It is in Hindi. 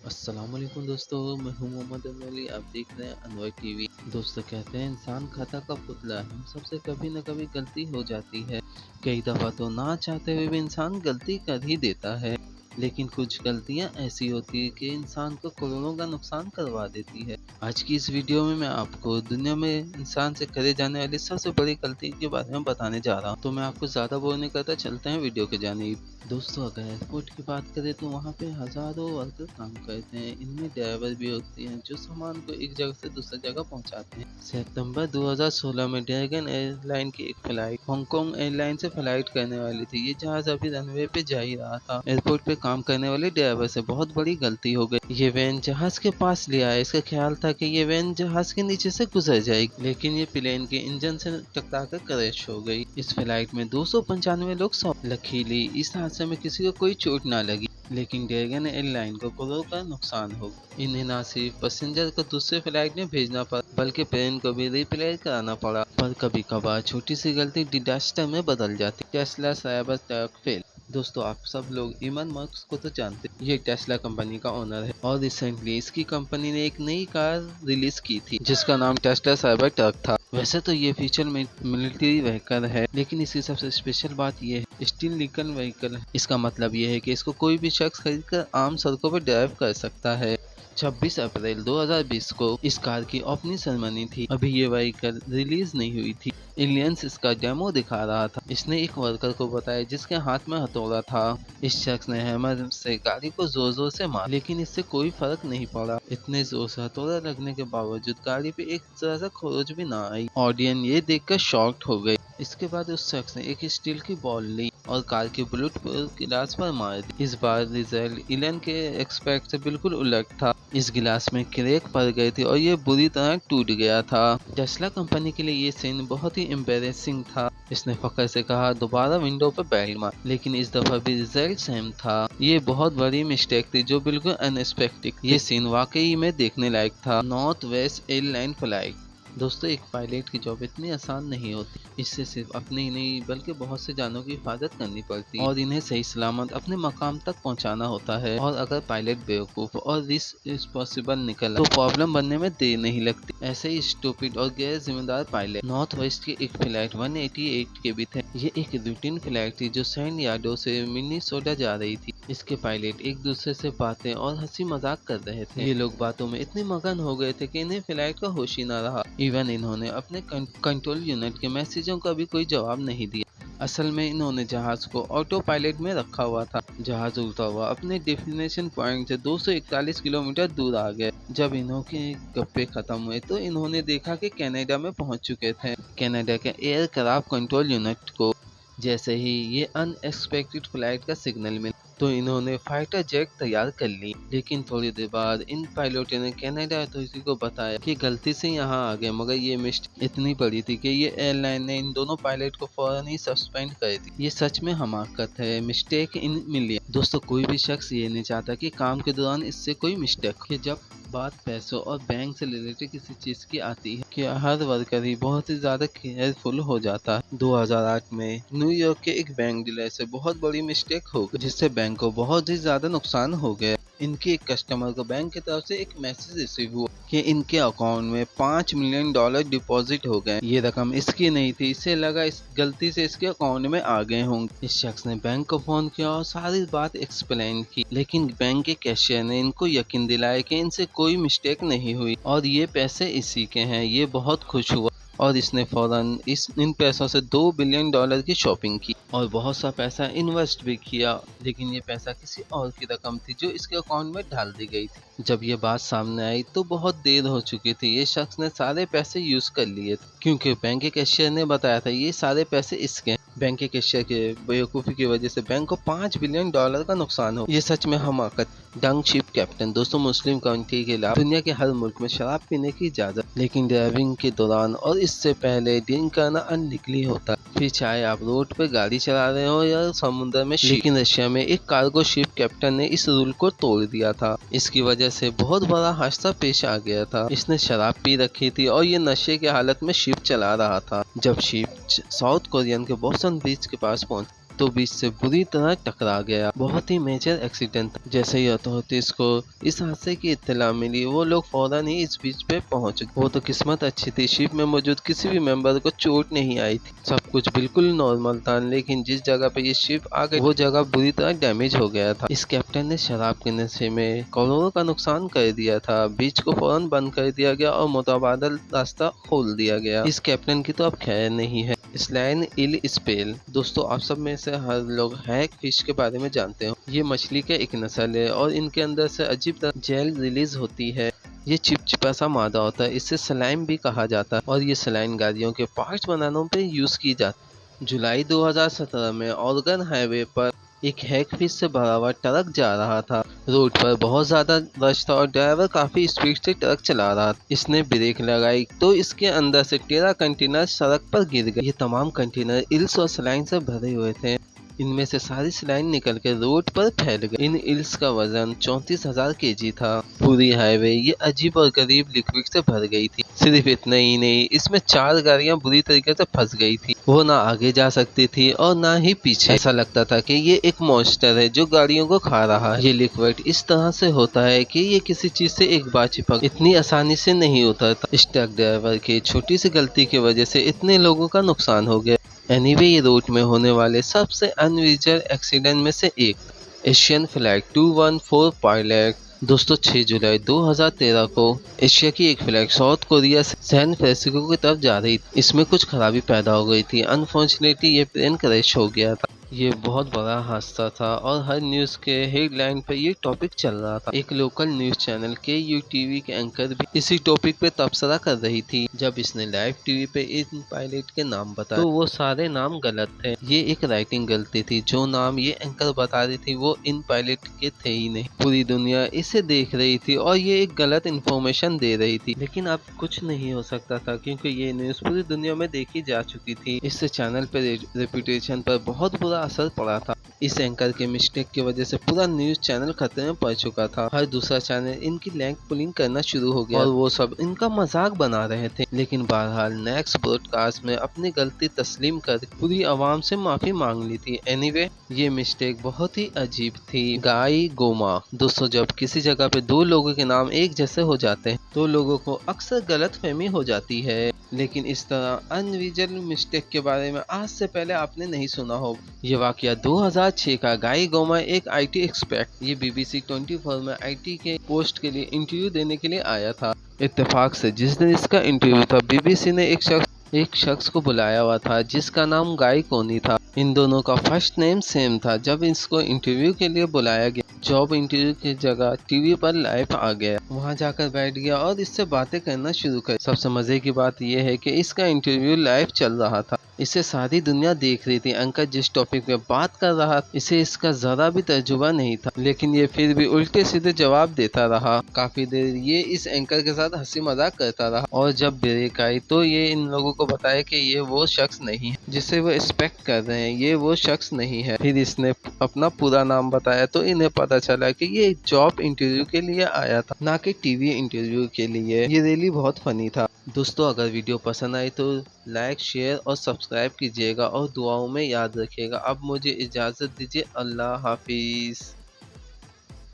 अस्सलाम वालेकुम दोस्तों, मैं हूं मोहम्मद अली। आप देख रहे हैं अनवर टीवी। दोस्तों, कहते हैं इंसान खता का पुतला है। हम सबसे कभी न कभी गलती हो जाती है। कई दफ़ा तो ना चाहते हुए भी इंसान गलती कर ही देता है। लेकिन कुछ गलतियां ऐसी होती है कि इंसान को करोड़ों का नुकसान करवा देती है। आज की इस वीडियो में मैं आपको दुनिया में इंसान से करे जाने वाली सबसे बड़ी गलती के बारे में बताने जा रहा हूँ। तो मैं आपको ज़्यादा बोर नहीं करता, चलते हैं वीडियो के जानिब। दोस्तों, अगर एयरपोर्ट की बात करें तो वहाँ पे हज़ारों वर्कर काम करते हैं। इनमें ड्राइवर भी होते हैं जो सामान को एक जगह से दूसरी जगह पहुँचाते हैं। सितंबर 2016 में ड्रैगन एयरलाइन की एक फ्लाइट हांगकांग एयरलाइन से फ्लाइट करने वाली थी। ये जहाज अभी रनवे पे जा ही रहा था। एयरपोर्ट पे काम करने वाले ड्राइवर से बहुत बड़ी गलती हो गई। ये वैन जहाज के पास ले आया। इसका ख्याल था कि ये वैन जहाज के नीचे से गुजर जाएगी, लेकिन ये प्लेन के इंजन से टकरा कर क्रैश हो गई। इस फ्लाइट में 295 लोग सवार। लकीली इस हादसे में किसी को कोई चोट ना लगी, लेकिन ड्रैगन एयरलाइन को करोड़ों का नुकसान हो गया। इन्हें न सिर्फ पैसेंजर को दूसरे फ्लाइट में भेजना पड़ा, बल्कि प्लेन को भी रिप्लेस कराना पड़ा। पर कभी कभार छोटी सी गलती डिजास्टर में बदल जाती। Tesla cyber truck fail. दोस्तों, आप सब लोग इलन मस्क को तो जानते हैं। ये टेस्ला कंपनी का ओनर है और रिसेंटली इसकी कंपनी ने एक नई कार रिलीज की थी जिसका नाम टेस्ला साइबर ट्रक था। वैसे तो ये फीचर में मिलिट्री व्हीकल है, लेकिन इसकी सबसे स्पेशल बात ये है स्टील लीगल व्हीकल है। इसका मतलब ये है कि इसको कोई भी शख्स खरीद कर आम सड़कों पर ड्राइव कर सकता है। 26 अप्रैल 2020 को इस कार की ओपनिंग सेरेमनी थी। अभी ये व्हीकल रिलीज नहीं हुई थी। एलियंस इसका डेमो दिखा रहा था। इसने एक वर्कर को बताया जिसके हाथ में हथौड़ा था। इस शख्स ने हैमर से गाड़ी को जोर जोर से मारा, लेकिन इससे कोई फर्क नहीं पड़ा। इतने जोर से हथौड़ा लगने के बावजूद गाड़ी पे एक तरह से खरोच भी ना आई। ऑडियंस ये देखकर शॉक्ड हो गई। इसके बाद उस शख्स ने एक स्टील की बॉल ली और कार के बुलेट गिलास पर मार दी। इस बार रिजल्ट इलन के एक्सपेक्ट से बिल्कुल उलट था। इस गिलास में क्रैक पड़ गई थी और ये बुरी तरह टूट गया था। टेस्ला कंपनी के लिए ये सीन बहुत ही एम्बैरेसिंग था। इसने फखर से कहा, दोबारा विंडो पर बैठ मार। लेकिन इस दफा भी रिजल्ट सेम था। ये बहुत बड़ी मिस्टेक थी जो बिल्कुल अनएक्सपेक्टेड। ये सीन वाकई में देखने लायक था। North west airline flight. दोस्तों, एक पायलट की जॉब इतनी आसान नहीं होती। इससे सिर्फ अपने ही नहीं बल्कि बहुत से जानों की हिफाजत करनी पड़ती है और इन्हें सही सलामत अपने मकाम तक पहुंचाना होता है। और अगर पायलट बेवकूफ और रिस्पॉन्सिबल निकला तो प्रॉब्लम बनने में देर नहीं लगती। ऐसे ही स्टूपिड और गैर जिम्मेदार पायलट नॉर्थ वेस्ट की एक फ्लाइट 188 के भी थे। ये एक रूटीन फ्लाइट थी जो सैन यार्डो से मिनीसोटा जा रही थी। इसके पायलट एक दूसरे से बातें और हंसी मजाक कर रहे थे। ये लोग बातों में इतने मगन हो गए थे कि इन्हें फ्लाइट का होश ही न रहा। इवन इन्होंने अपने कंट्रोल यूनिट के मैसेजों का भी कोई जवाब नहीं दिया। असल में इन्होंने जहाज को ऑटो पायलट में रखा हुआ था। जहाज उड़ता हुआ अपने डेस्टिनेशन पॉइंट से 241 किलोमीटर दूर आ गया। जब इन्होंने गप्पे खत्म हुए तो इन्होंने देखा कि कनाडा में पहुंच चुके थे। कनाडा के एयरक्राफ्ट कंट्रोल यूनिट को जैसे ही ये अनएक्सपेक्टेड फ्लाइट का सिग्नल मिला तो इन्होंने फाइटर जेट तैयार कर ली। लेकिन थोड़ी देर बाद इन पायलटों ने कनाडा अथॉरिटी को बताया कि गलती से यहाँ आ गए, मगर ये मिस्टेक इतनी बड़ी थी कि ये एयरलाइन ने इन दोनों पायलट को फौरन ही सस्पेंड कर दी। ये सच में हमाकत है। Mistake in million. दोस्तों, कोई भी शख्स ये नहीं चाहता कि काम के दौरान इससे कोई मिस्टेक हो। जब बात पैसों और बैंक से रिलेटेड किसी चीज की आती है कि हर वर्कर ही बहुत ही ज्यादा केयरफुल हो जाता है। 2008 में न्यूयॉर्क के एक बैंक डीलर से बहुत बड़ी मिस्टेक हो गई, जिससे बैंक को बहुत ही ज्यादा नुकसान हो गया। इनके एक कस्टमर को बैंक की तरफ से एक मैसेज रिसीव हुआ कि इनके अकाउंट में $5 मिलियन डिपॉजिट हो गए। ये रकम इसकी नहीं थी। इसे लगा इस गलती से इसके अकाउंट में आ गए होंगे। इस शख्स ने बैंक को फोन किया और सारी बात एक्सप्लेन की, लेकिन बैंक के कैशियर ने इनको यकीन दिलाया कि इनसे कोई मिस्टेक नहीं हुई और ये पैसे इसी के हैं। ये बहुत खुश हुआ और इसने फौरन इन पैसों से $2 बिलियन की शॉपिंग की और बहुत सा पैसा इन्वेस्ट भी किया। लेकिन ये पैसा किसी और की रकम थी जो इसके अकाउंट में डाल दी गई थी। जब ये बात सामने आई तो बहुत देर हो चुकी थी। ये शख्स ने सारे पैसे यूज कर लिए थे क्योंकि बैंक के कैशियर ने बताया था ये सारे पैसे इसके। बैंक के कैशियर के बेवकूफ़ी की वजह से बैंक को $5 बिलियन का नुकसान हो। ये सच में हमाकत। डंग शिप कैप्टन। दोस्तों, मुस्लिम कंट्री के अलावा दुनिया के हर मुल्क में शराब पीने की इजाजत, लेकिन ड्राइविंग के दौरान और इससे पहले ड्रिंक करना अनलीगली होता है। फिर चाहे आप रोड पे गाड़ी चला रहे हो या समुद्र में। लेकिन रशिया में एक कार्गो शिप कैप्टन ने इस रूल को तोड़ दिया था। इसकी वजह से बहुत बड़ा हादसा पेश आ गया था। इसने शराब पी रखी थी और ये नशे की हालत में शिप चला रहा था। जब शिप साउथ कोरियन के बोसन बीच के पास पहुंच तो बीच से बुरी तरह टकरा गया। बहुत ही मेजर एक्सीडेंट था। जैसे ही अथॉरिटीज को इस हादसे की इत्तला मिली, वो लोग फौरन ही इस बीच पे पहुंच गए। वो तो किस्मत अच्छी थी, शिप में मौजूद किसी भी मेंबर को चोट नहीं आई थी। सब कुछ बिल्कुल नॉर्मल था, लेकिन जिस जगह पे ये शिप आ गई वो जगह बुरी तरह डैमेज हो गया था। इस कैप्टन ने शराब के नशे में करोड़ों का नुकसान कर दिया था। बीच को फौरन बंद कर दिया गया और मुतबादल रास्ता खोल दिया गया। इस कैप्टन की तो अब खैर नहीं है। स्लैन इल स्पेल। दोस्तों, आप सब में से हर लोग हैग फिश के बारे में जानते हो। ये मछली का एक नस्ल है और इनके अंदर से अजीब तरह जेल रिलीज होती है। ये चिपचिपा सा मादा होता है, इससे स्लाइम भी कहा जाता है और ये स्लाइम गाड़ियों के पार्ट्स बनाने पे यूज की जाती है। जुलाई 2017 में ऑरेगन हाईवे पर एक हैग फिश से भरा हुआ ट्रक जा रहा था। रोड पर बहुत ज्यादा रश था और ड्राइवर काफी स्पीड से ट्रक चला रहा था। इसने ब्रेक लगाई तो इसके अंदर से 13 कंटेनर सड़क पर गिर गए। ये तमाम कंटेनर इल्स और सलाइन से भरे हुए थे। इनमें से सारी सलाइन निकल कर रोड पर फैल गई। इन इल्स का वजन 34,000 kg था। पूरी हाईवे ये अजीब और गरीब लिक्विड से भर गई थी। सिर्फ इतना ही नहीं, इसमें 4 गाड़ियां बुरी तरीके से फंस गई थी। वो ना आगे जा सकती थी और ना ही पीछे। ऐसा लगता था कि ये एक मॉन्स्टर है जो गाड़ियों को खा रहा है। ये लिक्विड इस तरह से होता है कि ये किसी चीज से एक बार चिपक इतनी आसानी से नहीं उतरता। इस ट्रक ड्राइवर की छोटी सी गलती की वजह से इतने लोगों का नुकसान हो गया। एनीवे, ये रूट में होने वाले सबसे अनयूजुअल एक्सीडेंट में से एक एशियन फ्लाइट 214 पायलट। दोस्तों, 6 जुलाई 2013 को एशिया की एक फ्लाइट साउथ कोरिया से सैन फ्रांसिस्को की तरफ जा रही थी। इसमें कुछ खराबी पैदा हो गई थी। अनफॉर्चुनेटली ये प्लेन क्रैश हो गया था। ये बहुत बड़ा हादसा था और हर न्यूज के हेडलाइन पे ये टॉपिक चल रहा था। एक लोकल न्यूज चैनल KUTV के एंकर भी इसी टॉपिक पे तबसरा कर रही थी। जब इसने लाइव टीवी पे इन पायलट के नाम बताए तो वो सारे नाम गलत थे। ये एक राइटिंग गलती थी। जो नाम ये एंकर बता रही थी वो इन पायलट के थे ही नहीं। पूरी दुनिया इसे देख रही थी और ये एक गलत इन्फॉर्मेशन दे रही थी। लेकिन अब कुछ नहीं हो सकता था क्योंकि ये न्यूज पूरी दुनिया में देखी जा चुकी थी। इससे चैनल पे रेपुटेशन पर बहुत बुरा असर पड़ा था। इस एंकर के मिस्टेक की वजह से पूरा न्यूज चैनल खतरे में पड़ चुका था। हर दूसरा चैनल इनकी लैंक पुलिंग करना शुरू हो गया और वो सब इनका मजाक बना रहे थे। लेकिन बहरहाल नेक्स्ट ब्रॉडकास्ट में अपनी गलती तस्लीम कर पूरी आवाम से माफी मांग ली थी। एनीवे, ये मिस्टेक बहुत ही अजीब थी। गाई गोमा। दोस्तों, जब किसी जगह पे दो लोगों के नाम एक जैसे हो जाते हैं तो लोगों को अक्सर गलत फहमी हो जाती है। लेकिन इस तरह अनयूजुअल मिस्टेक के बारे में आज से पहले आपने नहीं सुना हो। ये वाकया 2006 का। गाई गोमा एक IT एक्सपर्ट ये BBC 24 में IT के पोस्ट के लिए इंटरव्यू देने के लिए आया था। इत्तेफाक से जिस दिन इसका इंटरव्यू था BBC ने एक शख्स को बुलाया हुआ था जिसका नाम गाई कोनी था। इन दोनों का फर्स्ट नेम सेम था। जब इसको इंटरव्यू के लिए बुलाया गया, जॉब इंटरव्यू की जगह टीवी पर लाइव आ गया। वहां जाकर बैठ गया और इससे बातें करना शुरू कर। सबसे मजे की बात यह है कि इसका इंटरव्यू लाइव चल रहा था। इसे सारी दुनिया देख रही थी। अंकल जिस टॉपिक पे बात कर रहा इसे इसका जरा भी तजुर्बा नहीं था, लेकिन ये फिर भी उल्टे सीधे जवाब देता रहा। काफी देर ये इस एंकर के साथ हंसी मजाक करता रहा और जब ब्रेक आई तो ये इन लोगों को बताया कि ये वो शख्स नहीं है जिसे वो एक्सपेक्ट कर रहे हैं। ये वो शख्स नहीं है। फिर इसने अपना पूरा नाम बताया तो इन्हें पता चला कि ये जॉब इंटरव्यू के लिए आया था, ना कि टीवी इंटरव्यू के लिए। ये रियली बहुत फनी था। दोस्तों, अगर वीडियो पसंद आई तो लाइक, शेयर और सब्सक्राइब कीजिएगा और दुआओं में याद रखिएगा। अब मुझे इजाज़त दीजिए। अल्लाह हाफिज़।